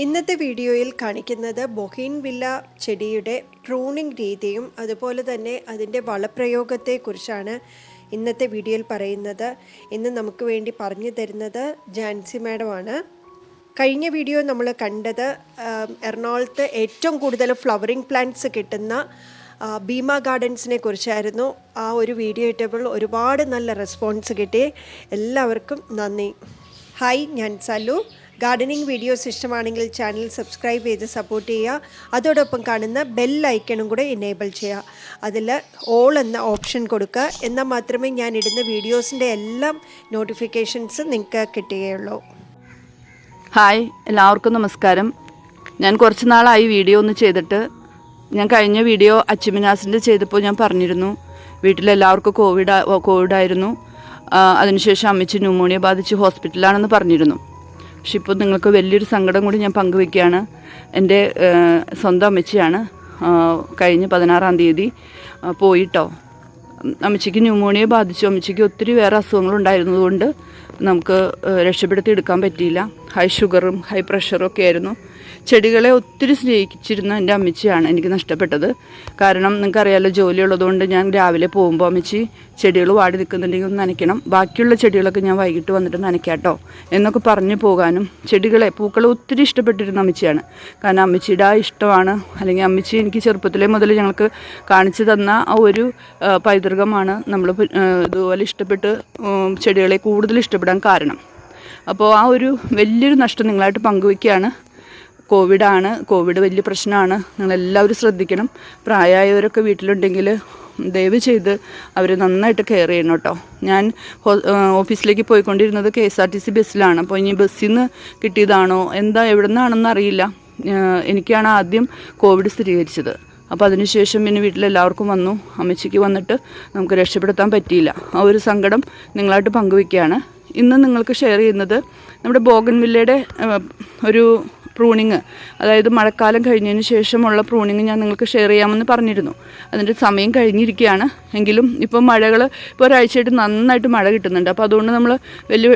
ഇന്നത്തെ വീഡിയോയിൽ കാണിക്കുന്നത് ബൊഗൈൻവില്ല ചെടിയുടെ പ്രൂണിംഗ് രീതിയും അതുപോലെ തന്നെ അതിൻ്റെ വളപ്രയോഗത്തെക്കുറിച്ചാണ് ഇന്നത്തെ വീഡിയോയിൽ പറയുന്നത്. ഇന്ന് നമുക്ക് വേണ്ടി പറഞ്ഞു തരുന്നത് ജാൻസി മാഡമാണ്. കഴിഞ്ഞ വീഡിയോ നമ്മൾ കണ്ടത് എറണാകുളത്ത് ഏറ്റവും കൂടുതൽ ഫ്ലവറിംഗ് പ്ലാന്റ്സ് കിട്ടുന്ന ഭീമ ഗാർഡൻസിനെ കുറിച്ചായിരുന്നു. ആ ഒരു വീഡിയോ ഇട്ടപ്പോൾ ഒരുപാട് നല്ല റെസ്പോൺസ് കിട്ടി. എല്ലാവർക്കും നന്ദി. ഹായ്, ഞാൻ സലു. ഗാർഡനിങ് വീഡിയോസ് ഇഷ്ടമാണെങ്കിൽ ചാനൽ സബ്സ്ക്രൈബ് ചെയ്ത് സപ്പോർട്ട് ചെയ്യുക. അതോടൊപ്പം കാണുന്ന ബെൽ ഐക്കണും കൂടെ എനേബിൾ ചെയ്യുക. അതിൽ ഓൾ എന്ന ഓപ്ഷൻ കൊടുക്കുക. എന്നാൽ മാത്രമേ ഞാൻ ഇടുന്ന വീഡിയോസിൻ്റെ എല്ലാം നോട്ടിഫിക്കേഷൻസ് നിങ്ങൾക്ക് കിട്ടുകയുള്ളൂ. ഹായ്, എല്ലാവർക്കും നമസ്കാരം. ഞാൻ കുറച്ച് നാളായി വീഡിയോ ഒന്ന് ചെയ്തിട്ട്. ഞാൻ കഴിഞ്ഞ വീഡിയോ അച്ചുമിനാസിൻ്റെ ചെയ്തപ്പോൾ ഞാൻ പറഞ്ഞിരുന്നു വീട്ടിലെല്ലാവർക്കും കോവിഡായിരുന്നു. അതിനുശേഷം അമ്മച്ചി ന്യൂമോണിയ ബാധിച്ച് ഹോസ്പിറ്റലാണെന്ന് പറഞ്ഞിരുന്നു. പക്ഷെ ഇപ്പോൾ നിങ്ങൾക്ക് വലിയൊരു സങ്കടം കൂടി ഞാൻ പങ്കുവയ്ക്കുകയാണ്. എൻ്റെ സ്വന്തം അമ്മച്ചിയാണ് കഴിഞ്ഞ 16-ാം തീയതി പോയിട്ടോ. അമ്മച്ചിക്ക് ന്യൂമോണിയ ബാധിച്ചു. അമ്മച്ചിക്ക് ഒത്തിരി വേറെ അസുഖങ്ങളുണ്ടായിരുന്നതുകൊണ്ട് നമുക്ക് രക്ഷപ്പെടുത്തി എടുക്കാൻ പറ്റിയില്ല. ഹൈ ഷുഗറും ഹൈ പ്രഷറും ഒക്കെ ആയിരുന്നു. ചെടികളെ ഒത്തിരി സ്നേഹിച്ചിരുന്ന എൻ്റെ അമ്മച്ചിയാണ് എനിക്ക് നഷ്ടപ്പെട്ടത്. കാരണം നിങ്ങൾക്കറിയാമല്ലോ, ജോലിയുള്ളതുകൊണ്ട് ഞാൻ രാവിലെ പോകുമ്പോൾ അമ്മച്ചി ചെടികൾ വാടി നിൽക്കുന്നുണ്ടെങ്കിൽ ഒന്ന് നനയ്ക്കണം, ബാക്കിയുള്ള ചെടികളൊക്കെ ഞാൻ വൈകിട്ട് വന്നിട്ട് നനയ്ക്കാട്ടോ എന്നൊക്കെ പറഞ്ഞു പോകാനും പൂക്കളെ ഒത്തിരി ഇഷ്ടപ്പെട്ടിരുന്ന അമ്മച്ചിയാണ്. കാരണം അമ്മച്ചിയുടെ ആ ഇഷ്ടമാണ്, അല്ലെങ്കിൽ അമ്മച്ചി എനിക്ക് ചെറുപ്പത്തിലേ മുതൽ ഞങ്ങൾക്ക് കാണിച്ചു തന്ന ആ ഒരു പൈതൃകമാണ് നമ്മൾ ഇതുപോലെ ഇഷ്ടപ്പെട്ട് ചെടികളെ കൂടുതൽ ഇഷ്ടപ്പെടാൻ കാരണം. അപ്പോൾ ആ ഒരു വലിയൊരു നഷ്ടം നിങ്ങളായിട്ട് പങ്കുവയ്ക്കുകയാണ്. കോവിഡ് വലിയ പ്രശ്നമാണ്. നിങ്ങളെല്ലാവരും ശ്രദ്ധിക്കണം. പ്രായമായവരൊക്കെ വീട്ടിലുണ്ടെങ്കിൽ ദയവ് ചെയ്ത് അവർ നന്നായിട്ട് കെയർ ചെയ്യണം കേട്ടോ. ഞാൻ ഓഫീസിലേക്ക് പോയിക്കൊണ്ടിരുന്നത് KSRTC ബസ്സിലാണ്. അപ്പോൾ ഇനി ബസ്സിൽ നിന്ന് കിട്ടിയതാണോ എവിടെ നിന്നാണെന്ന് അറിയില്ല. എനിക്കാണ് ആദ്യം കോവിഡ് സ്ഥിരീകരിച്ചത്. അപ്പോൾ അതിനുശേഷം പിന്നെ വീട്ടിലെല്ലാവർക്കും വന്നു. അമ്മച്ചിക്ക് വന്നിട്ട് നമുക്ക് രക്ഷപ്പെടുത്താൻ പറ്റിയില്ല. ആ ഒരു സങ്കടം നിങ്ങളായിട്ട് പങ്കുവയ്ക്കുകയാണ്. ഇന്ന് നിങ്ങൾക്ക് ഷെയർ ചെയ്യുന്നത് നമ്മുടെ ബോഗൻവില്ലയുടെ ഒരു പ്രൂണിങ്, അതായത് മഴക്കാലം കഴിഞ്ഞതിന് ശേഷമുള്ള പ്രൂണിങ് ഞാൻ നിങ്ങൾക്ക് ഷെയർ ചെയ്യാമെന്ന് പറഞ്ഞിരുന്നു. അതിൻ്റെ സമയം കഴിഞ്ഞിരിക്കുകയാണ്. എങ്കിലും ഇപ്പോൾ ഇപ്പോൾ ഒരാഴ്ചയായിട്ട് നന്നായിട്ട് മഴ കിട്ടുന്നുണ്ട്. അപ്പോൾ അതുകൊണ്ട് നമ്മൾ വലിയ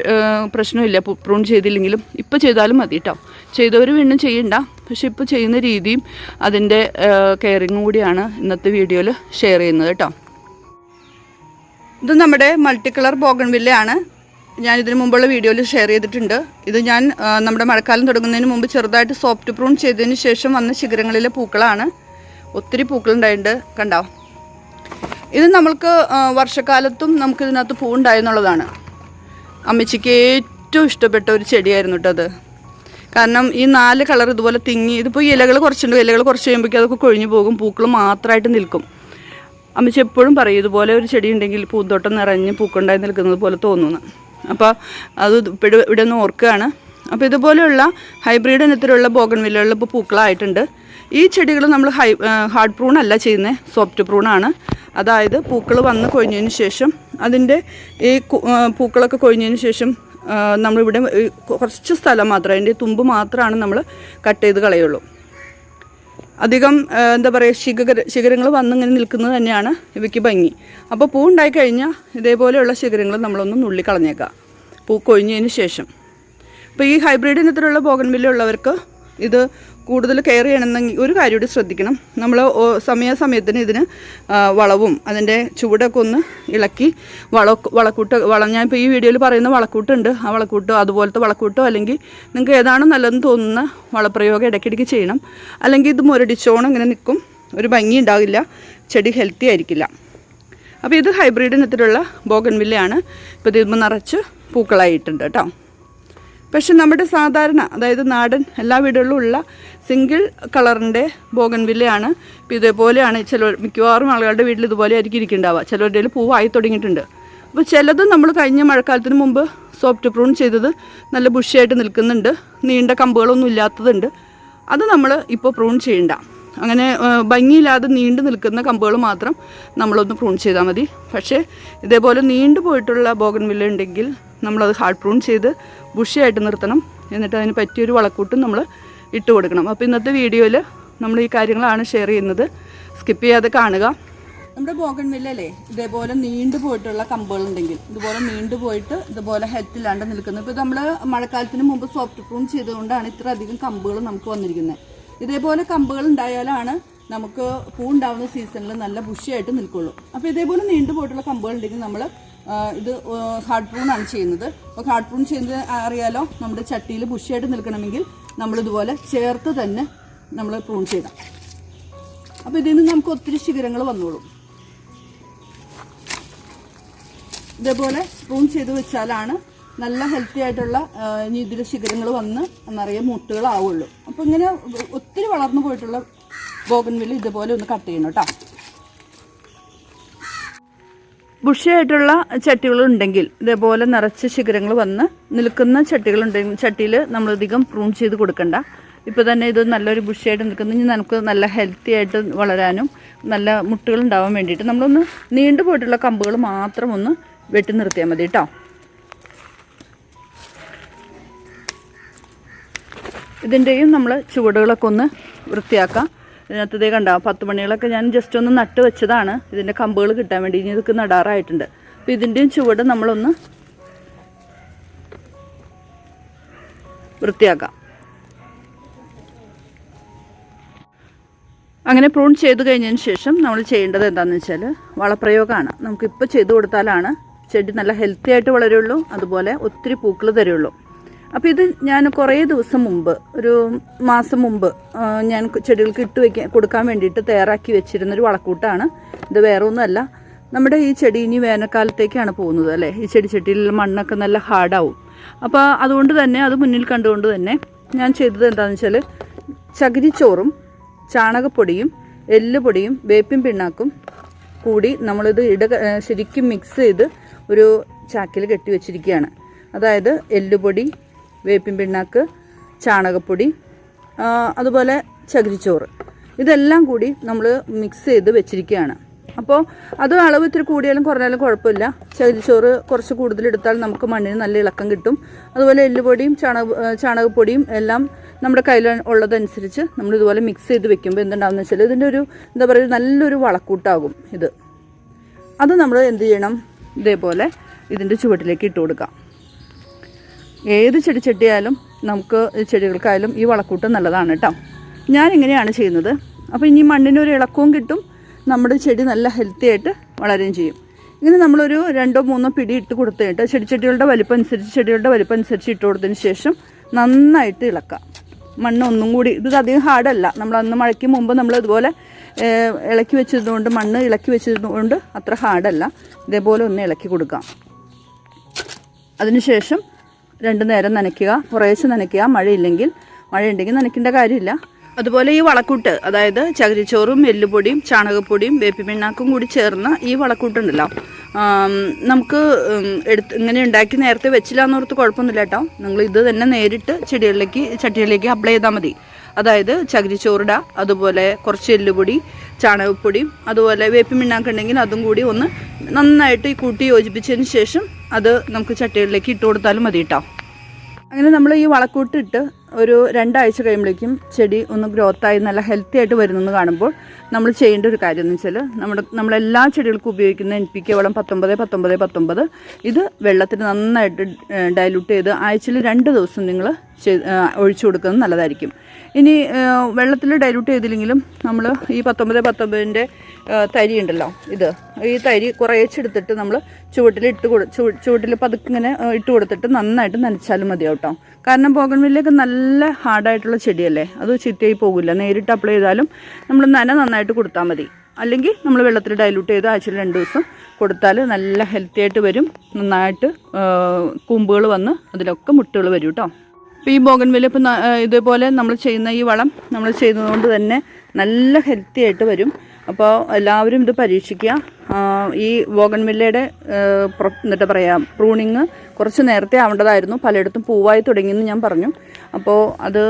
പ്രശ്നമില്ല. പ്രൂൺ ചെയ്തില്ലെങ്കിലും ഇപ്പോൾ ചെയ്താലും മതി കേട്ടോ. ചെയ്തവർ വീണ്ടും ചെയ്യണ്ട. പക്ഷെ ഇപ്പോൾ ചെയ്യുന്ന രീതിയും അതിൻ്റെ കെയറിങ്ങും കൂടിയാണ് ഇന്നത്തെ വീഡിയോയിൽ ഷെയർ ചെയ്യുന്നത് കേട്ടോ. ഇത് നമ്മുടെ മൾട്ടി കളർ ബോഗൺവില്ലയാണ്. ഞാനിതിന് മുമ്പുള്ള വീഡിയോയിൽ ഷെയർ ചെയ്തിട്ടുണ്ട്. ഇത് ഞാൻ നമ്മുടെ മഴക്കാലം തുടങ്ങുന്നതിന് മുമ്പ് ചെറുതായിട്ട് സോഫ്റ്റ് പ്രൂൺ ചെയ്തതിന് ശേഷം വന്ന ശിഖരങ്ങളിലെ പൂക്കളാണ്. ഒത്തിരി പൂക്കളുണ്ടായിട്ടുണ്ട്, കണ്ടോ. ഇത് നമ്മൾക്ക് വർഷക്കാലത്തും നമുക്കിതിനകത്ത് പൂവുണ്ടായെന്നുള്ളതാണ്. അമ്മച്ചിക്ക് ഏറ്റവും ഇഷ്ടപ്പെട്ട ഒരു ചെടിയായിരുന്നു കേട്ടോ അത്. കാരണം ഈ 4 കളർ ഇതുപോലെ തിങ്ങി, ഇതിപ്പോൾ ഇലകൾ കുറച്ചുണ്ട്, ഇലകൾ കുറച്ച് കഴിയുമ്പോഴേക്കും അതൊക്കെ കൊഴിഞ്ഞു പോകും, പൂക്കൾ മാത്രമായിട്ട് നിൽക്കും. അമ്മച്ചി എപ്പോഴും പറയും ഇതുപോലെ ഒരു ചെടി ഉണ്ടെങ്കിൽ പൂന്തോട്ടം നിറഞ്ഞ് പൂക്കുണ്ടായി നിൽക്കുന്നത് പോലെ തോന്നുന്നു. അപ്പോൾ അത് ഇവിടെ നിന്ന് ഓർക്കുകയാണ്. അപ്പോൾ ഇതുപോലെയുള്ള ഹൈബ്രിഡ് ഇനത്തിലുള്ള ബോഗൺവില്ലകളിൽ ഇപ്പോൾ പൂക്കളായിട്ടുണ്ട്. ഈ ചെടികൾ നമ്മൾ ഹാർഡ് പ്രൂൺ അല്ല ചെയ്യുന്നത്, സോഫ്റ്റ് പ്രൂണാണ്. അതായത് പൂക്കൾ വന്ന് കൊഴിഞ്ഞതിന് ശേഷം അതിൻ്റെ ഈ പൂക്കളൊക്കെ കൊഴിഞ്ഞതിന് ശേഷം നമ്മളിവിടെ കുറച്ച് സ്ഥലം മാത്രം, അതിൻ്റെ തുമ്പ് മാത്രമാണ് നമ്മൾ കട്ട് ചെയ്ത് കളയുള്ളൂ. അധികം എന്താ പറയുക, ശിഖരങ്ങൾ വന്നിങ്ങനെ നിൽക്കുന്നത് തന്നെയാണ് ഇവയ്ക്ക് ഭംഗി. അപ്പോൾ പൂ ഉണ്ടായിക്കഴിഞ്ഞാൽ ഇതേപോലെയുള്ള ശിഖരങ്ങൾ നമ്മളൊന്ന് നുള്ളി കളഞ്ഞേക്കാം പൂ കൊഴിഞ്ഞതിന് ശേഷം. അപ്പോൾ ഈ ഹൈബ്രിഡ് ഇനത്തിലുള്ള ബോഗൺവില്ല ഉള്ളവർക്ക് ഇത് കൂടുതൽ കെയർ ചെയ്യണമെന്നെങ്കിൽ ഒരു കാര്യം കൂടി ശ്രദ്ധിക്കണം. നമ്മൾ സമയത്തിന് ഇതിന് വളവും അതിൻ്റെ ചുവടൊക്കെ ഒന്ന് ഇളക്കി ഞാനിപ്പോൾ ഈ വീഡിയോയിൽ പറയുന്ന വളക്കൂട്ടുണ്ട്. ആ വളക്കൂട്ടോ അതുപോലത്തെ വളക്കൂട്ടോ അല്ലെങ്കിൽ നിങ്ങൾക്ക് ഏതാണോ നല്ലതെന്ന് തോന്നുന്ന വളപ്രയോഗം ഇടയ്ക്കിടയ്ക്ക് ചെയ്യണം. അല്ലെങ്കിൽ ഇത് മുരടിച്ചോണം ഇങ്ങനെ നിൽക്കും, ഒരു ഭംഗി ഉണ്ടാകില്ല, ചെടി ഹെൽത്തി ആയിരിക്കില്ല. അപ്പോൾ ഇത് ഹൈബ്രിഡ് ഇനത്തിലുള്ള ബോഗൺവില്ലയാണ്. ഇപ്പോൾ ഇതിൽ നിറച്ച് പൂക്കളായിട്ടുണ്ട് കേട്ടോ. പക്ഷെ നമ്മുടെ സാധാരണ, അതായത് നാടൻ എല്ലാ വീടുകളിലും ഉള്ള സിംഗിൾ കളറിൻ്റെ ബോഗൺവില്ലയാണ്. ഇപ്പോൾ ഇതേപോലെയാണ് മിക്കവാറും ആളുകളുടെ വീട്ടിൽ ഇതുപോലെ ആയിരിക്കും ഇരിക്കുന്നുണ്ടാവുക. ചിലരുടെ പൂവായി തുടങ്ങിയിട്ടുണ്ട്. അപ്പോൾ ചിലത് നമ്മൾ കഴിഞ്ഞ മഴക്കാലത്തിന് മുമ്പ് സോഫ്റ്റ് പ്രൂൺ ചെയ്തത് നല്ല ബുഷിയായിട്ട് നിൽക്കുന്നുണ്ട്, നീണ്ട കമ്പുകളൊന്നും ഇല്ലാത്തതുണ്ട്. അത് നമ്മൾ ഇപ്പോൾ പ്രൂൺ ചെയ്യണ്ട. അങ്ങനെ ഭംഗിയില്ലാതെ നീണ്ടു നിൽക്കുന്ന കമ്പുകൾ മാത്രം നമ്മളൊന്ന് പ്രൂൺ ചെയ്താൽ മതി. പക്ഷേ ഇതേപോലെ നീണ്ടു പോയിട്ടുള്ള ബോഗൺവില്ല ഉണ്ടെങ്കിൽ നമ്മളത് ഹാർഡ് പ്രൂൺ ചെയ്ത് ബുഷിയായിട്ട് നിർത്തണം. എന്നിട്ട് അതിന് പറ്റിയൊരു വളക്കൂട്ടും നമ്മൾ ഇട്ട് കൊടുക്കണം. അപ്പോൾ ഇന്നത്തെ വീഡിയോയിൽ നമ്മൾ ഈ കാര്യങ്ങളാണ് ഷെയർ ചെയ്യുന്നത്. സ്കിപ്പ് ചെയ്യാതെ കാണുക. നമ്മുടെ ബോഗൺവില്ലയിലെ ഇതേപോലെ നീണ്ടു പോയിട്ടുള്ള കമ്പുകളുണ്ടെങ്കിൽ ഇതുപോലെ നീണ്ടു പോയിട്ട് ഇതുപോലെ ഹെൽത്തില്ലാണ്ട് നിൽക്കുന്നത്. ഇപ്പോൾ നമ്മൾ മഴക്കാലത്തിന് മുമ്പ് സോഫ്റ്റ് പ്രൂൺ ചെയ്തുകൊണ്ടാണ് ഇത്ര അധികം കമ്പുകൾ നമുക്ക് വന്നിരിക്കുന്നത്. ഇതേപോലെ കമ്പുകൾ ഉണ്ടായാലാണ് നമുക്ക് പൂ ഉണ്ടാവുന്ന സീസണിൽ നല്ല ബുഷിയായിട്ട് നിൽക്കുള്ളൂ. അപ്പോൾ ഇതേപോലെ നീണ്ടു പോയിട്ടുള്ള കമ്പുകൾ ഉണ്ടെങ്കിൽ നമ്മൾ ഇത് ഹാർഡ് പ്രൂൺ ആണ് ചെയ്യുന്നത്. അപ്പോൾ ഹാർഡ് പ്രൂൺ ചെയ്യുന്നത് അറിയാലോ, നമ്മുടെ ചട്ടിയിൽ ബുഷിയായിട്ട് നിൽക്കണമെങ്കിൽ നമ്മളിതുപോലെ ചേർത്ത് തന്നെ നമ്മൾ പ്രൂൺ ചെയ്യണം. അപ്പോൾ ഇതിൽ നിന്ന് നമുക്ക് ഒത്തിരി ശിഖരങ്ങൾ വന്നോളും. ഇതേപോലെ പ്രൂൺ ചെയ്ത് വെച്ചാലാണ് നല്ല ഹെൽത്തി ആയിട്ടുള്ള ഇനി ഇതിൽ ശിഖരങ്ങൾ വന്ന് നിറയെ മുട്ടുകളാവുള്ളൂ. അപ്പോൾ ഇങ്ങനെ ഒത്തിരി വളർന്നു പോയിട്ടുള്ള ബോഗൺവില്ല ഇതുപോലെ ഒന്ന് കട്ട് ചെയ്യണം കേട്ടോ. ബുഷിയായിട്ടുള്ള ചട്ടികളുണ്ടെങ്കിൽ ഇതേപോലെ നിറച്ച് ശിഖരങ്ങൾ വന്ന് നിൽക്കുന്ന ചട്ടികളുണ്ടെങ്കിൽ ചട്ടിയിൽ നമ്മളധികം പ്രൂൺ ചെയ്ത് കൊടുക്കണ്ട. ഇപ്പോൾ തന്നെ ഇത് നല്ലൊരു ബുഷിയായിട്ട് നിൽക്കുന്നു. ഇനി നമുക്ക് നല്ല ഹെൽത്തി ആയിട്ട് വളരാനും നല്ല മുട്ടുകൾ ഉണ്ടാവാൻ വേണ്ടിയിട്ട് നമ്മളൊന്ന് നീണ്ടു പോയിട്ടുള്ള കമ്പുകൾ മാത്രം ഒന്ന് വെട്ടി നിർത്തിയാൽ മതി കേട്ടോ. ഇതിൻ്റെയും നമ്മൾ ചുവടുകളൊക്കെ ഒന്ന് വൃത്തിയാക്കാം. ഇതിനകത്തതേ കണ്ട 10 മണികളൊക്കെ ഞാൻ ജസ്റ്റ് ഒന്ന് നട്ട് വെച്ചതാണ് ഇതിൻ്റെ കമ്പുകൾ കിട്ടാൻ വേണ്ടി. ഇനി ഇതൊക്കെ നടാറായിട്ടുണ്ട്. അപ്പോൾ ഇതിൻ്റെയും ചുവട് നമ്മളൊന്ന് വൃത്തിയാക്കാം. അങ്ങനെ പ്രൂൺ ചെയ്ത് കഴിഞ്ഞതിന് ശേഷം നമ്മൾ ചെയ്യേണ്ടത് എന്താണെന്ന് വെച്ചാൽ വളപ്രയോഗമാണ്. നമുക്കിപ്പോൾ ചെയ്ത് കൊടുത്താലാണ് ചെടി നല്ല ഹെൽത്തി ആയിട്ട് വളരുള്ളൂ, അതുപോലെ ഒത്തിരി പൂക്കൾ തരുള്ളൂ. അപ്പോൾ ഇത് ഞാൻ കുറേ ദിവസം മുമ്പ്, ഒരു മാസം മുമ്പ് ഞാൻ ചെടികൾക്ക് കൊടുക്കാൻ വേണ്ടിയിട്ട് തയ്യാറാക്കി വെച്ചിരുന്നൊരു വളക്കൂട്ടാണ് ഇത്. വേറെ ഒന്നുമല്ല, നമ്മുടെ ഈ ചെടി ഇനി വേനൽക്കാലത്തേക്കാണ് പോകുന്നത് അല്ലേ. ഈ ചെടിച്ചട്ടിയിലുള്ള മണ്ണൊക്കെ നല്ല ഹാർഡാവും. അപ്പോൾ അതുകൊണ്ട് തന്നെ അത് മുന്നിൽ കണ്ടുകൊണ്ട് തന്നെ ഞാൻ ചെയ്തത് എന്താണെന്ന് വെച്ചാൽ ചകിരിച്ചോറും ചാണകപ്പൊടിയും എല്ലുപൊടിയും വേപ്പിൻ പിണ്ണാക്കും കൂടി നമ്മളിത് ശരിക്കും മിക്സ് ചെയ്ത് ഒരു ചാക്കിൽ കെട്ടി വെച്ചിരിക്കുകയാണ്. അതായത് എല്ലുപൊടി, വേപ്പിൻ പിണ്ണാക്ക്, ചാണകപ്പൊടി, അതുപോലെ ചകിരിച്ചോറ്, ഇതെല്ലാം കൂടി നമ്മൾ മിക്സ് ചെയ്ത് വെച്ചിരിക്കുകയാണ്. അപ്പോൾ അത് അളവ് ഇത്തിരി കൂടിയാലും കുറഞ്ഞാലും കുഴപ്പമില്ല. ചകിരിച്ചോറ് കുറച്ച് കൂടുതലെടുത്താൽ നമുക്ക് മണ്ണിന് നല്ല ഇളക്കം കിട്ടും. അതുപോലെ എല്ലുപൊടിയും ചാണകപ്പൊടിയും എല്ലാം നമ്മുടെ കയ്യിൽ ഉള്ളതനുസരിച്ച് നമ്മളിതുപോലെ മിക്സ് ചെയ്ത് വെക്കുമ്പോൾ എന്തുണ്ടാവുമെന്ന് വെച്ചാൽ ഇതിൻ്റെ ഒരു എന്താ പറയുക നല്ലൊരു വളക്കൂട്ടാകും ഇത്. അത് നമ്മൾ എന്ത് ചെയ്യണം, ഇതേപോലെ ഇതിൻ്റെ ചുവട്ടിലേക്ക് ഇട്ട് കൊടുക്കാം. ഏത് ചെടിച്ചട്ടിയായാലും നമുക്ക് ചെടികൾക്കായാലും ഈ വളക്കൂട്ട് നല്ലതാണ് കേട്ടോ. ഞാനിങ്ങനെയാണ് ചെയ്യുന്നത്. അപ്പോൾ ഇനി മണ്ണിനൊരു ഇളക്കവും കിട്ടും, നമ്മുടെ ചെടി നല്ല ഹെൽത്തി ആയിട്ട് വളരുകയും ചെയ്യും. ഇങ്ങനെ നമ്മളൊരു 2-3 പിടി ഇട്ട് കൊടുത്തിട്ട് ചെടികളുടെ വലിപ്പം അനുസരിച്ച് ഇട്ട് കൊടുത്തതിന് ശേഷം നന്നായിട്ട് ഇളക്കാം. മണ്ണ് ഒന്നും കൂടി, ഇത് അധികം ഹാർഡല്ല. നമ്മൾ അന്ന് മഴയ്ക്ക് മുമ്പ് നമ്മൾ ഇതുപോലെ ഇളക്കി വെച്ചതുകൊണ്ട്, മണ്ണ് ഇളക്കി വെച്ചതുകൊണ്ട് അത്ര ഹാർഡല്ല. ഇതേപോലെ ഒന്ന് ഇളക്കി കൊടുക്കാം. അതിനുശേഷം 2 നേരം നനയ്ക്കുക, കുറേശ്ശെ നനയ്ക്കുക. മഴയുണ്ടെങ്കിൽ നനയ്ക്കേണ്ട കാര്യമില്ല. അതുപോലെ ഈ വളക്കൂട്ട്, അതായത് ചകിരിച്ചോറും എല്ലുപൊടിയും ചാണകപ്പൊടിയും വേപ്പിൻ പിണ്ണാക്കും കൂടി ചേർന്ന ഈ വളക്കൂട്ടുണ്ടല്ലോ, നമുക്ക് ഇങ്ങനെ ഉണ്ടാക്കി നേരത്തെ വെച്ചില്ല എന്നോർത്ത് കുഴപ്പമൊന്നുമില്ല കേട്ടോ. നിങ്ങൾ ഇത് തന്നെ നേരിട്ട് ചട്ടികളിലേക്ക് അപ്ലൈ ചെയ്താൽ മതി. അതായത് ചകിരിച്ചോറിട, അതുപോലെ കുറച്ച് എല്ലുപൊടി, ചാണകപ്പൊടിയും അതുപോലെ വേപ്പിൻ പിണ്ണാക്ക് ഉണ്ടെങ്കിൽ അതും കൂടി ഒന്ന് നന്നായിട്ട് കൂട്ടി യോജിപ്പിച്ചതിന് ശേഷം അത് നമുക്ക് ചട്ടികളിലേക്ക് ഇട്ട് കൊടുത്താലും മതി കേട്ടോ. അങ്ങനെ നമ്മൾ ഈ വളക്കൂട്ടിട്ട് ഒരു 2 ആഴ്ച കഴിയുമ്പോഴേക്കും ചെടി ഒന്ന് ഗ്രോത്തായി നല്ല ഹെൽത്തി ആയിട്ട് വരുന്നെന്ന് കാണുമ്പോൾ നമ്മൾ ചെയ്യേണ്ട ഒരു കാര്യം എന്ന് വെച്ചാൽ നമ്മളെല്ലാ ചെടികൾക്കും ഉപയോഗിക്കുന്ന NPK വളം 19-19-19 ഇത് വെള്ളത്തിൽ നന്നായിട്ട് ഡൈലൂട്ട് ചെയ്ത് ആഴ്ചയിൽ 2 ദിവസം നിങ്ങൾ ഒഴിച്ചു കൊടുക്കുന്നത് നല്ലതായിരിക്കും. ഇനി വെള്ളത്തിൽ ഡൈലൂട്ട് ചെയ്തില്ലെങ്കിലും നമ്മൾ ഈ 19-19ൻ്റെ തരി ഉണ്ടല്ലോ, ഈ തരി കുറേച്ചെടുത്തിട്ട് നമ്മൾ ചുവട്ടിൽ പതുക്കിങ്ങനെ ഇട്ട് കൊടുത്തിട്ട് നന്നായിട്ട് നനച്ചാലും മതിയാവും കേട്ടോ. കാരണം ബോഗൺവില്ലയൊക്കെ നല്ല ഹാർഡായിട്ടുള്ള ചെടിയല്ലേ, അത് ചീത്തയായി പോകില്ല. നേരിട്ട് അപ്ലൈ ചെയ്താലും നമ്മൾ നന്നായിട്ട് കൊടുത്താൽ മതി. അല്ലെങ്കിൽ നമ്മൾ വെള്ളത്തിൽ ഡൈലൂട്ട് ചെയ്ത് ആഴ്ചയിൽ 2 ദിവസം കൊടുത്താൽ നല്ല ഹെൽത്തി ആയിട്ട് വരും. നന്നായിട്ട് കൂമ്പുകൾ വന്ന് അതിലൊക്കെ മുട്ടുകൾ വരും കേട്ടോ. അപ്പോൾ ഈ ബോഗൺവില്ല ഇപ്പം ഇതേപോലെ നമ്മൾ ചെയ്യുന്ന ഈ വളം നമ്മൾ ചെയ്യുന്നതുകൊണ്ട് തന്നെ നല്ല ഹെൽത്തി ആയിട്ട് വരും. അപ്പോൾ എല്ലാവരും ഇത് പരീക്ഷിക്കുക. ഈ ബോഗൺവില്ലയുടെ എന്നിട്ട് പറയാം പ്രൂണിങ് കുറച്ച് നേരത്തെ ആവേണ്ടതായിരുന്നു. പലയിടത്തും പൂവായി തുടങ്ങിയെന്ന് ഞാൻ പറഞ്ഞു. അപ്പോൾ അത്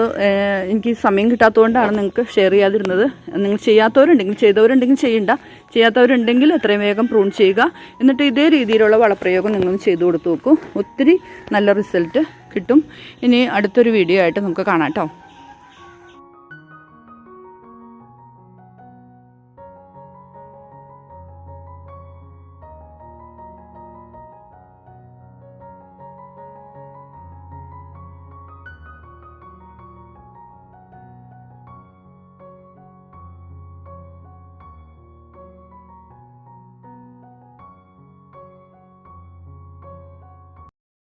എനിക്ക് സമയം കിട്ടാത്തതുകൊണ്ടാണ് നിങ്ങൾക്ക് ഷെയർ ചെയ്യാതിരുന്നത്. നിങ്ങൾ ചെയ്തവരുണ്ടെങ്കിൽ ചെയ്യാത്തവരുണ്ടെങ്കിൽ എത്രയും വേഗം പ്രൂൺ ചെയ്യുക. എന്നിട്ട് ഇതേ രീതിയിലുള്ള വളപ്രയോഗം നിങ്ങൾ ചെയ്തു കൊടുത്തു നോക്കൂ. ഒത്തിരി നല്ല റിസൾട്ട് കിട്ടും. ഇനി അടുത്തൊരു വീഡിയോ ആയിട്ട് നമുക്ക് കാണാം കേട്ടോ.